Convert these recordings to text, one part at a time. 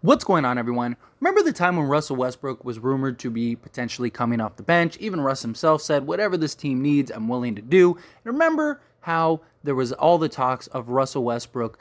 What's going on, everyone? Remember the time when Russell Westbrook was rumored to be potentially coming off the bench? Even Russ himself said, whatever this team needs, I'm willing to do. And remember how there was all the talks of Russell Westbrook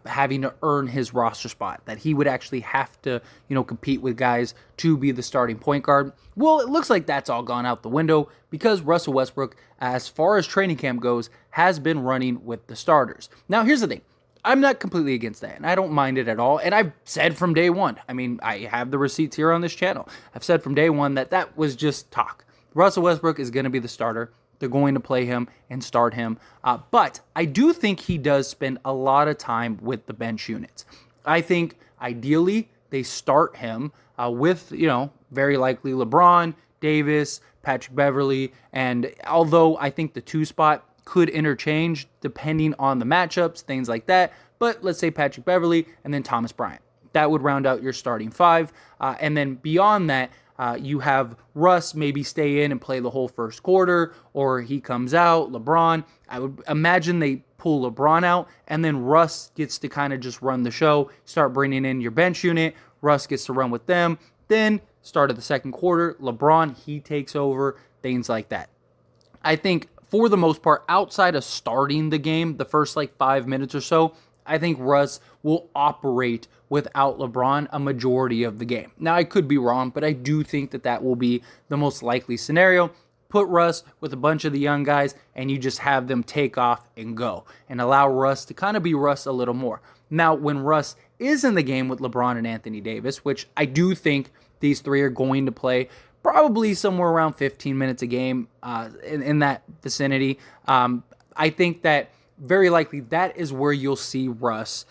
having to earn his roster spot, that he would actually have to, compete with guys to be the starting point guard. Well, it looks like that's all gone out the window because Russell Westbrook, as far as training camp goes, has been running with the starters. Now, here's the thing. I'm not completely against that, and I don't mind it at all. And I've said from day one, I have the receipts here on this channel. I've said from day one that was just talk. Russell Westbrook is going to be the starter. They're going to play him and start him. But I do think he does spend a lot of time with the bench units. I think ideally they start him with, very likely LeBron, Davis, Patrick Beverley, and although I think the 2 spot could interchange depending on the matchups, things like that. But let's say Patrick Beverley and then Thomas Bryant. That would round out your starting 5. And then beyond that, you have Russ maybe stay in and play the whole first quarter, or he comes out, LeBron. I would imagine they pull LeBron out, and then Russ gets to kind of just run the show, start bringing in your bench unit. Russ gets to run with them. Then, start of the second quarter, LeBron, he takes over, things like that. I think for the most part, outside of starting the game, the first 5 minutes or so, I think Russ will operate without LeBron a majority of the game. Now, I could be wrong, but I do think that will be the most likely scenario. Put Russ with a bunch of the young guys, and you just have them take off and go, and allow Russ to kind of be Russ a little more. Now, when Russ is in the game with LeBron and Anthony Davis, which I do think these 3 are going to play probably somewhere around 15 minutes a game in that vicinity. I think that very likely that is where you'll see Russ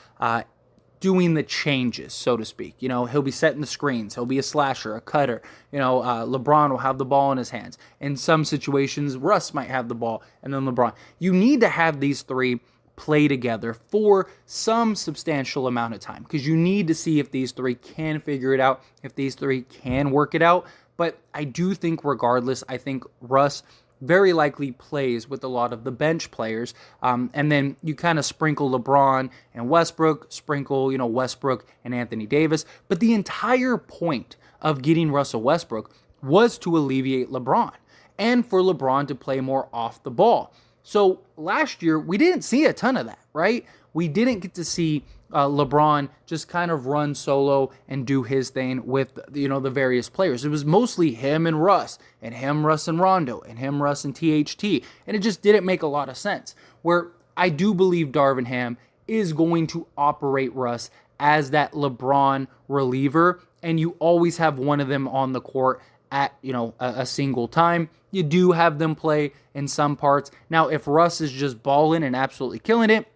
doing the changes, so to speak. He'll be setting the screens. He'll be a slasher, a cutter. LeBron will have the ball in his hands. In some situations, Russ might have the ball, and then LeBron. You need to have these 3 play together for some substantial amount of time because you need to see if these 3 can figure it out, if these 3 can work it out. But I do think regardless, I think Russ very likely plays with a lot of the bench players. And then you kind of sprinkle LeBron and Westbrook, sprinkle, Westbrook and Anthony Davis. But the entire point of getting Russell Westbrook was to alleviate LeBron and for LeBron to play more off the ball. So last year, we didn't see a ton of that, right? We didn't get to see LeBron just kind of run solo and do his thing with, the various players. It was mostly him and Russ, and him, Russ, and Rondo, and him, Russ, and THT. And it just didn't make a lot of sense. Where I do believe Darvin Ham is going to operate Russ as that LeBron reliever, and you always have one of them on the court at, a single time. You do have them play in some parts. Now, if Russ is just balling and absolutely killing it,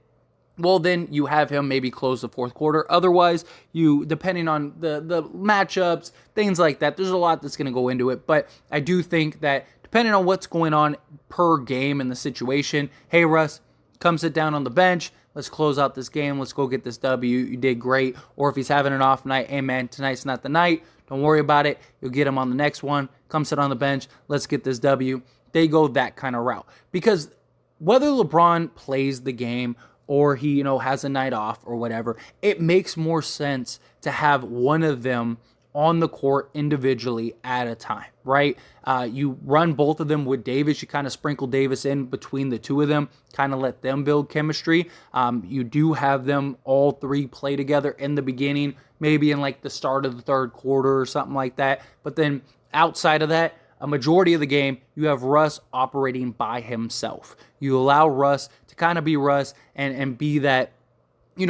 well, then you have him maybe close the fourth quarter. Otherwise, depending on the matchups, things like that, there's a lot that's going to go into it. But I do think that depending on what's going on per game in the situation, hey, Russ, come sit down on the bench. Let's close out this game. Let's go get this W. You did great. Or if he's having an off night, hey, man, tonight's not the night. Don't worry about it. You'll get him on the next one. Come sit on the bench. Let's get this W. They go that kind of route. Because whether LeBron plays the game or he, has a night off or whatever, it makes more sense to have one of them on the court individually at a time, right? You run both of them with Davis. You kind of sprinkle Davis in between the 2 of them, kind of let them build chemistry. You do have them all 3 play together in the beginning, maybe in the start of the third quarter or something like that. But then outside of that, a majority of the game, you have Russ operating by himself. You allow Russ to kind of be Russ and be that,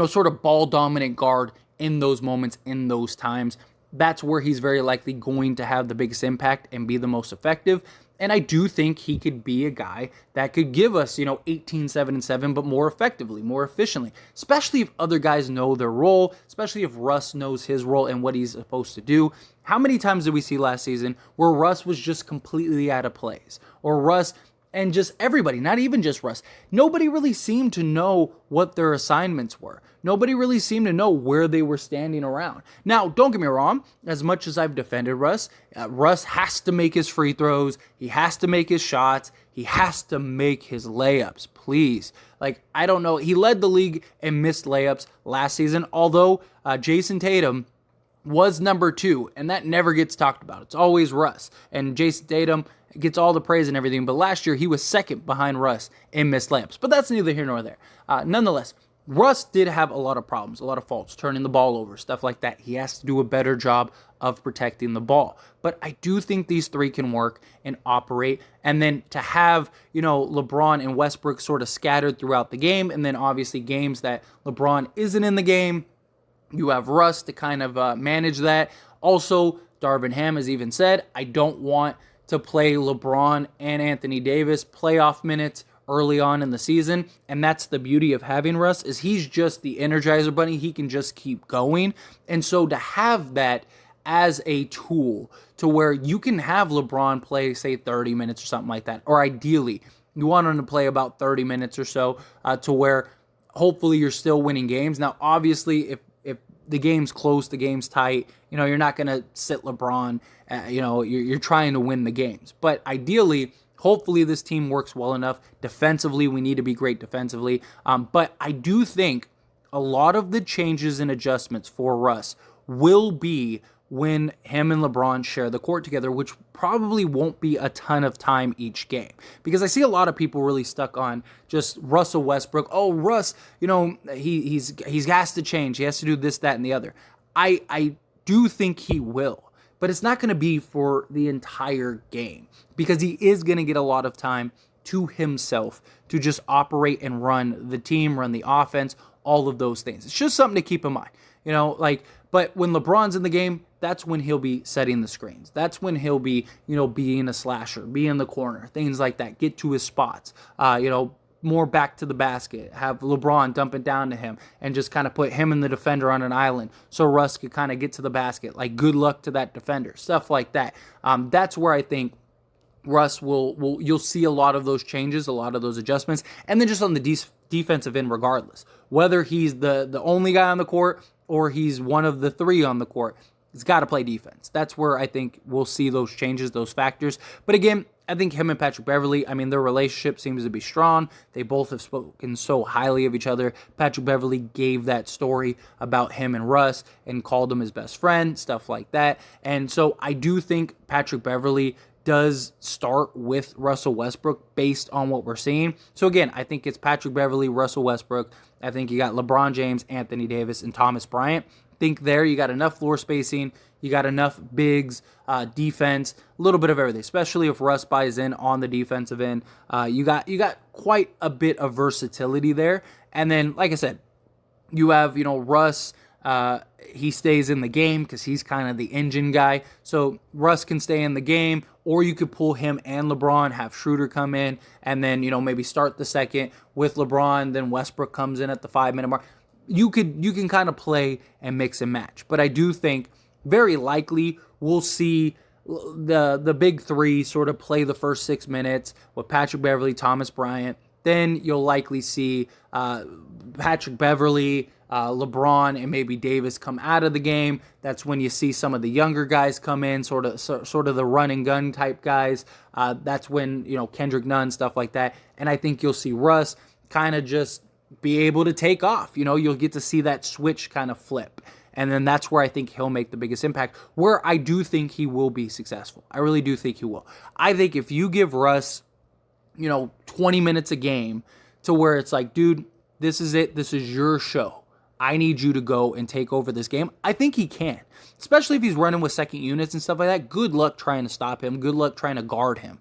sort of ball-dominant guard in those moments, in those times. That's where he's very likely going to have the biggest impact and be the most effective. And I do think he could be a guy that could give us, 18, 7, and 7, but more effectively, more efficiently, especially if other guys know their role, especially if Russ knows his role and what he's supposed to do. How many times did we see last season where Russ was just completely out of plays? Or Russ and just everybody, not even just Russ. Nobody really seemed to know what their assignments were. Nobody really seemed to know where they were standing around. Now, don't get me wrong. As much as I've defended Russ, Russ has to make his free throws. He has to make his shots. He has to make his layups, please. I don't know. He led the league in missed layups last season, although Jason Tatum was number 2, and that never gets talked about. It's always Russ. And Jason Tatum gets all the praise and everything, but last year he was second behind Russ in missed layups. But that's neither here nor there. Nonetheless, Russ did have a lot of problems, a lot of faults, turning the ball over, stuff like that. He has to do a better job of protecting the ball. But I do think these three can work and operate. And then to have, LeBron and Westbrook sort of scattered throughout the game, and then obviously games that LeBron isn't in the game, you have Russ to kind of manage that. Also, Darvin Ham has even said, I don't want to play LeBron and Anthony Davis playoff minutes early on in the season. And that's the beauty of having Russ, is he's just the Energizer Bunny. He can just keep going. And so to have that as a tool to where you can have LeBron play, say, 30 minutes or something like that, or ideally, you want him to play about 30 minutes or so to where hopefully you're still winning games. Now, obviously, if the game's close, the game's tight, you're not going to sit LeBron, you're trying to win the games. But ideally, hopefully this team works well enough. Defensively, we need to be great defensively. But I do think a lot of the changes and adjustments for Russ will be when him and LeBron share the court together, which probably won't be a ton of time each game. Because I see a lot of people really stuck on just Russell Westbrook. Oh, Russ, he has to change. He has to do this, that, and the other. I do think he will. But it's not going to be for the entire game, because he is going to get a lot of time to himself to just operate and run the team, run the offense, all of those things. It's just something to keep in mind. But when LeBron's in the game, that's when he'll be setting the screens. That's when he'll be, being a slasher, be in the corner, things like that, get to his spots, more back to the basket, have LeBron dump it down to him and just kind of put him and the defender on an island so Russ could kind of get to the basket. Like, good luck to that defender, stuff like that. That's where I think Russ you'll see a lot of those changes, a lot of those adjustments. And then just on the defensive end, regardless, whether he's the only guy on the court or he's one of the three on the court, he's got to play defense. That's where I think we'll see those changes, those factors. But again, I think him and Patrick Beverley, their relationship seems to be strong. They both have spoken so highly of each other. Patrick Beverley gave that story about him and Russ and called him his best friend, stuff like that. And so I do think Patrick Beverley does start with Russell Westbrook based on what we're seeing. So again, I think it's Patrick Beverley, Russell Westbrook. I think you got LeBron James, Anthony Davis, and Thomas Bryant. I think there you got enough floor spacing, you got enough bigs, defense, a little bit of everything, especially if Russ buys in on the defensive end. You got quite a bit of versatility there. And then, like I said, you have, Russ, he stays in the game because he's kind of the engine guy. So Russ can stay in the game, or you could pull him and LeBron, have Schroeder come in, and then, maybe start the second with LeBron, then Westbrook comes in at the 5-minute mark. You can kind of play and mix and match. But I do think very likely we'll see the big three sort of play the first 6 minutes with Patrick Beverley, Thomas Bryant. Then you'll likely see Patrick Beverley, LeBron, and maybe Davis come out of the game. That's when you see some of the younger guys come in, sort of the run and gun type guys. That's when, Kendrick Nunn, stuff like that. And I think you'll see Russ kind of just be able to take off. You'll get to see that switch kind of flip. And then that's where I think he'll make the biggest impact, where I do think he will be successful. I really do think he will. I think if you give Russ, 20 minutes a game to where it's like, dude, this is it. This is your show. I need you to go and take over this game. I think he can, especially if he's running with second units and stuff like that. Good luck trying to stop him. Good luck trying to guard him.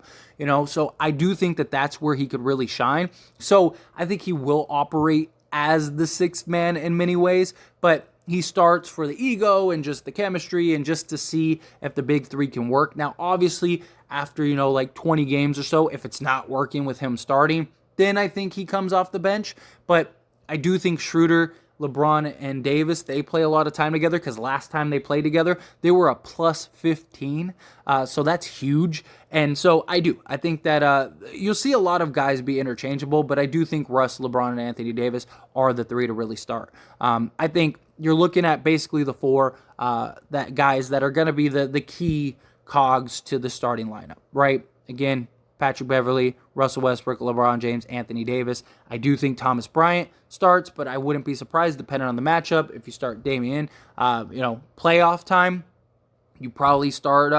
So I do think that that's where he could really shine. So I think he will operate as the sixth man in many ways, but he starts for the ego and just the chemistry and just to see if the big three can work. Now, obviously, after, 20 games or so, if it's not working with him starting, then I think he comes off the bench. But I do think Schroeder, LeBron, and Davis, they play a lot of time together, because last time they played together, they were a plus 15. So that's huge. And so I think that you'll see a lot of guys be interchangeable, but I do think Russ, LeBron, and Anthony Davis are the three to really start. I think you're looking at basically the four guys that are going to be the key cogs to the starting lineup, right? Again, Patrick Beverley, Russell Westbrook, LeBron James, Anthony Davis. I do think Thomas Bryant starts, but I wouldn't be surprised, depending on the matchup, if you start Damian. Playoff time, you probably start,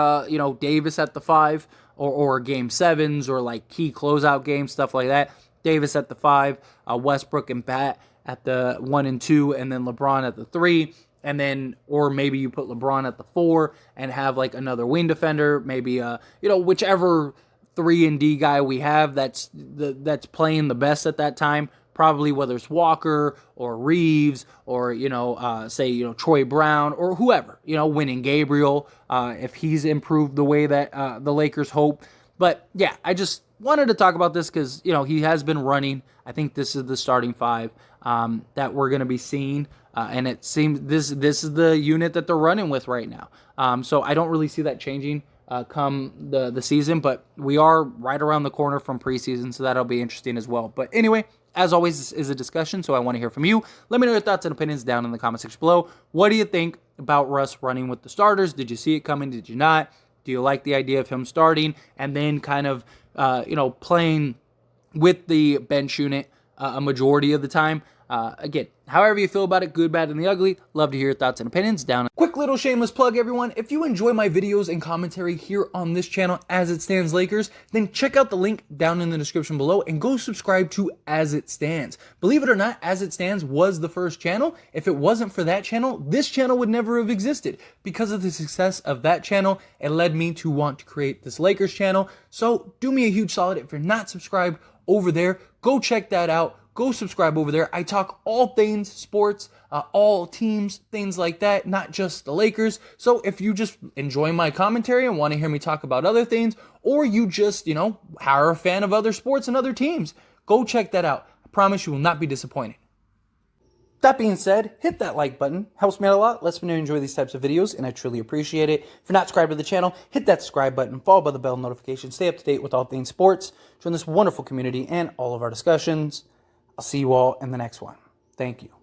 Davis at the 5 or game 7s or like key closeout games, stuff like that. Davis at the 5, Westbrook and Pat at the 1 and 2, and then LeBron at the 3. And then, or maybe you put LeBron at the 4 and have like another wing defender, maybe, whichever 3 and D guy we have that's playing the best at that time. Probably whether it's Walker or Reeves or, Troy Brown or whoever, winning Gabriel, if he's improved the way that the Lakers hope. But yeah, I just wanted to talk about this because, he has been running. I think this is the starting 5 that we're going to be seeing. And it seems this is the unit that they're running with right now. So I don't really see that changing come the season, but we are right around the corner from preseason, so that'll be interesting as well. But anyway, as always, this is a discussion, so I want to hear from you. Let me know your thoughts and opinions down in the comment section below. What do you think about Russ running with the starters? Did you see it coming? Did you not? Do you like the idea of him starting and then kind of, playing with the bench unit a majority of the time? Again, however you feel about it, good, bad, and the ugly, love to hear your thoughts and opinions down. Quick little shameless plug, everyone. If you enjoy my videos and commentary here on this channel, As It Stands Lakers, then check out the link down in the description below and go subscribe to As It Stands. Believe it or not, As It Stands was the first channel. If it wasn't for that channel, this channel would never have existed. Because of the success of that channel, it led me to want to create this Lakers channel. So do me a huge solid. If you're not subscribed over there, go check that out. Go subscribe over there. I talk all things sports, all teams, things like that, not just the Lakers. So if you just enjoy my commentary and want to hear me talk about other things, or you just, are a fan of other sports and other teams, go check that out. I promise you will not be disappointed. That being said, hit that like button. Helps me out a lot. Lets me know you enjoy these types of videos, and I truly appreciate it. If you're not subscribed to the channel, hit that subscribe button, followed by the bell notification. Stay up to date with all things sports. Join this wonderful community and all of our discussions. I'll see you all in the next one. Thank you.